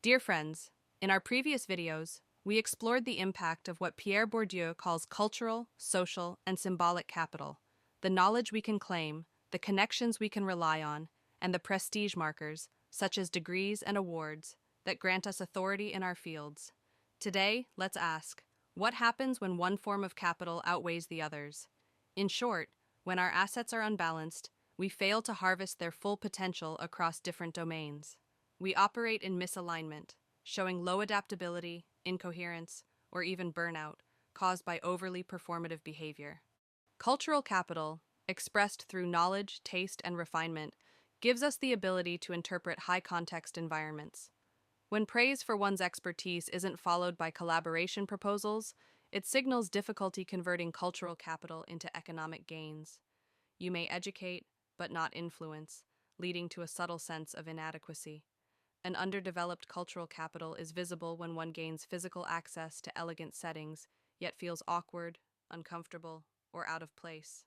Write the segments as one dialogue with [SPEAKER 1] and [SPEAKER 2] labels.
[SPEAKER 1] Dear friends, in our previous videos, we explored the impact of what Pierre Bourdieu calls cultural, social, and symbolic capital, the knowledge we can claim, the connections we can rely on, and the prestige markers, such as degrees and awards, that grant us authority in our fields. Today, let's ask, what happens when one form of capital outweighs the others? In short, when our assets are unbalanced, we fail to harvest their full potential across different domains. We operate in misalignment, showing low adaptability, incoherence, or even burnout, caused by overly performative behavior. Cultural capital, expressed through knowledge, taste, and refinement, gives us the ability to interpret high-context environments. When praise for one's expertise isn't followed by collaboration proposals, it signals difficulty converting cultural capital into economic gains. You may educate, but not influence, leading to a subtle sense of inadequacy. An underdeveloped cultural capital is visible when one gains physical access to elegant settings, yet feels awkward, uncomfortable, or out of place.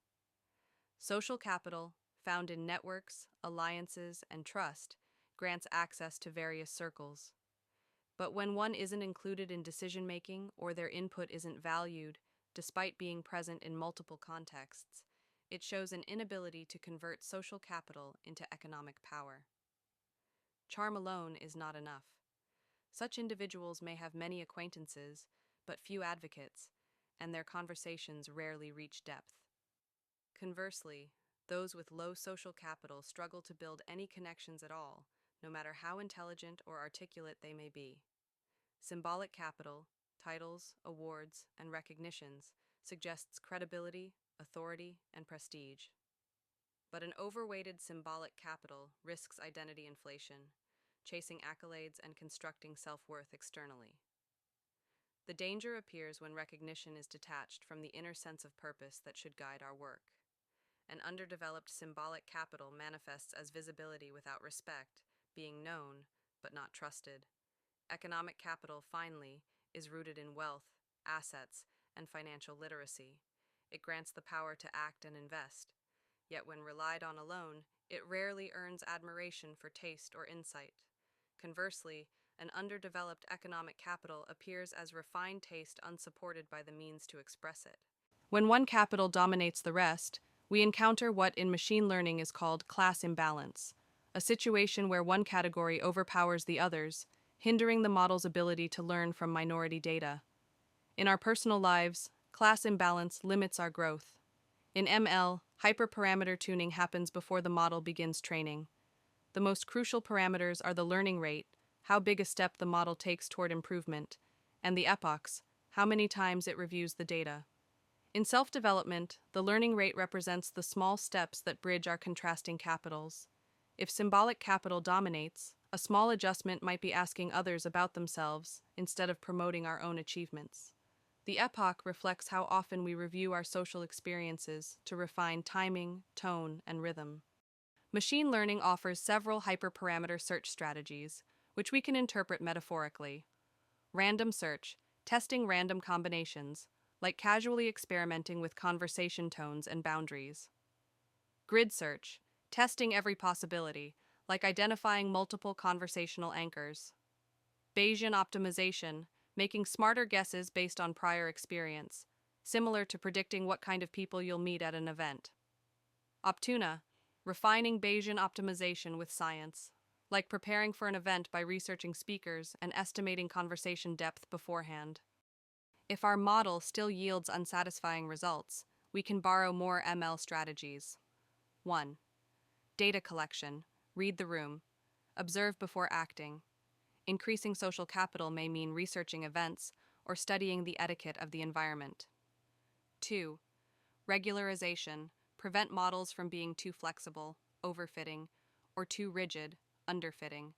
[SPEAKER 1] Social capital, found in networks, alliances, and trust, grants access to various circles. But when one isn't included in decision-making or their input isn't valued, despite being present in multiple contexts, it shows an inability to convert social capital into economic power. Charm alone is not enough. Such individuals may have many acquaintances, but few advocates, and their conversations rarely reach depth. Conversely, those with low social capital struggle to build any connections at all, no matter how intelligent or articulate they may be. Symbolic capital, titles, awards, and recognitions, suggests credibility, authority, and prestige. But an overweighted symbolic capital risks identity inflation, chasing accolades and constructing self-worth externally. The danger appears when recognition is detached from the inner sense of purpose that should guide our work. An underdeveloped symbolic capital manifests as visibility without respect, being known, but not trusted. Economic capital, finally, is rooted in wealth, assets, and financial literacy. It grants the power to act and invest. Yet when relied on alone, it rarely earns admiration for taste or insight. Conversely, an underdeveloped economic capital appears as refined taste unsupported by the means to express it. When one capital dominates the rest, we encounter what in machine learning is called class imbalance, a situation where one category overpowers the others, hindering the model's ability to learn from minority data. In our personal lives, class imbalance limits our growth. In ML, hyperparameter tuning happens before the model begins training. The most crucial parameters are the learning rate, how big a step the model takes toward improvement, and the epochs, how many times it reviews the data. In self-development, the learning rate represents the small steps that bridge our contrasting capitals. If symbolic capital dominates, a small adjustment might be asking others about themselves instead of promoting our own achievements. The epoch reflects how often we review our social experiences to refine timing, tone, and rhythm. Machine learning offers several hyperparameter search strategies, which we can interpret metaphorically. Random search, testing random combinations, like casually experimenting with conversation tones and boundaries. Grid search, testing every possibility, like identifying multiple conversational anchors. Bayesian optimization, making smarter guesses based on prior experience, similar to predicting what kind of people you'll meet at an event. Optuna, refining Bayesian optimization with science, like preparing for an event by researching speakers and estimating conversation depth beforehand. If our model still yields unsatisfying results, we can borrow more ML strategies. 1. Data collection. Read the room. Observe before acting. Increasing social capital may mean researching events or studying the etiquette of the environment. 2. Regularization. Prevent models from being too flexible, overfitting, or too rigid, underfitting.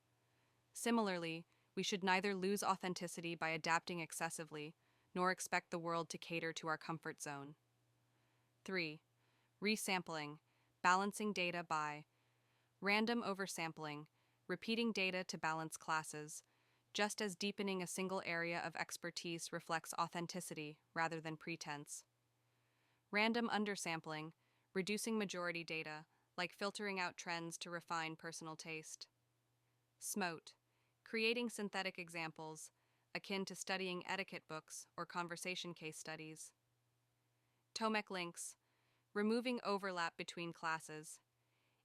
[SPEAKER 1] Similarly, we should neither lose authenticity by adapting excessively, nor expect the world to cater to our comfort zone. 3. Resampling. Balancing data by random oversampling, repeating data to balance classes, just as deepening a single area of expertise reflects authenticity rather than pretense. Random undersampling, reducing majority data, like filtering out trends to refine personal taste. SMOTE, creating synthetic examples, akin to studying etiquette books or conversation case studies. Tomek links, removing overlap between classes.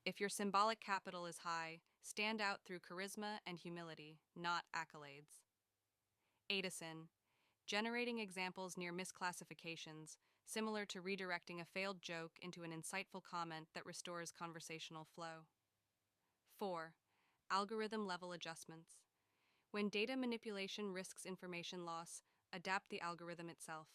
[SPEAKER 1] If your symbolic capital is high, stand out through charisma and humility, not accolades. Edison, generating examples near misclassifications, similar to redirecting a failed joke into an insightful comment that restores conversational flow. 4. Algorithm level adjustments. When data manipulation risks information loss, adapt the algorithm itself.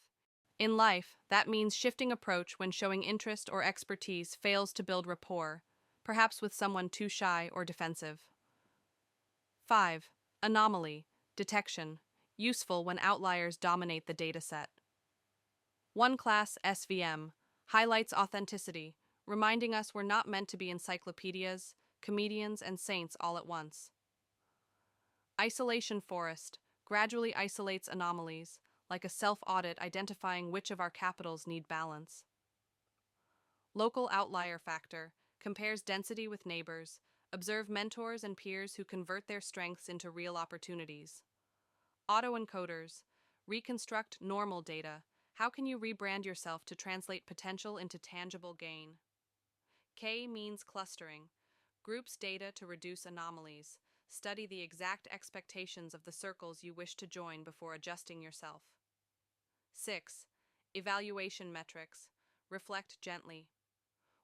[SPEAKER 1] In life, that means shifting approach when showing interest or expertise fails to build rapport, perhaps with someone too shy or defensive. 5. Anomaly detection, useful when outliers dominate the dataset. One class SVM highlights authenticity, reminding us we're not meant to be encyclopedias, comedians, and saints all at once. Isolation forest gradually isolates anomalies, like a self-audit identifying which of our capitals need balance. Local outlier factor compares density with neighbors, observe mentors and peers who convert their strengths into real opportunities. Autoencoders reconstruct normal data. How can you rebrand yourself to translate potential into tangible gain? K means clustering. Groups data to reduce anomalies. Study the exact expectations of the circles you wish to join before adjusting yourself. 6. Evaluation metrics. Reflect gently.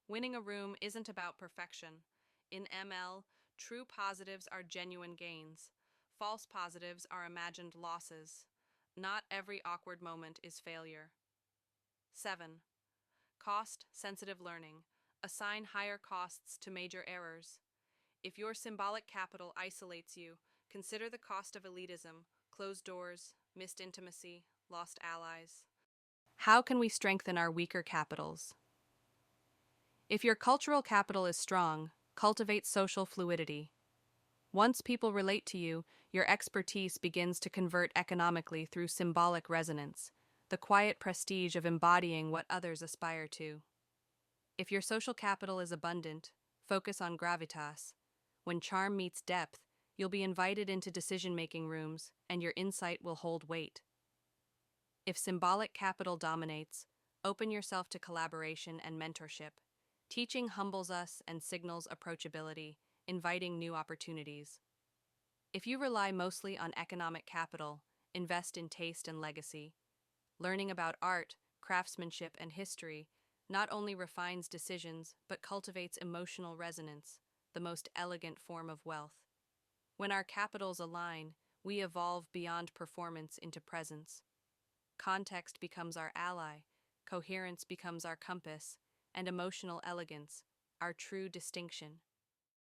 [SPEAKER 1] Winning a room isn't about perfection. In ML, true positives are genuine gains. False positives are imagined losses. Not every awkward moment is failure. 7. Cost-sensitive learning. Assign higher costs to major errors. If your symbolic capital isolates you, consider the cost of elitism, closed doors, missed intimacy, lost allies. How can we strengthen our weaker capitals? If your cultural capital is strong, cultivate social fluidity. Once people relate to you, your expertise begins to convert economically through symbolic resonance, the quiet prestige of embodying what others aspire to. If your social capital is abundant, focus on gravitas. When charm meets depth, you'll be invited into decision-making rooms, and your insight will hold weight. If symbolic capital dominates, open yourself to collaboration and mentorship. Teaching humbles us and signals approachability, inviting new opportunities. If you rely mostly on economic capital, invest in taste and legacy. Learning about art, craftsmanship, and history not only refines decisions but cultivates emotional resonance, the most elegant form of wealth. When our capitals align, we evolve beyond performance into presence. Context becomes our ally, coherence becomes our compass, and emotional elegance, our true distinction.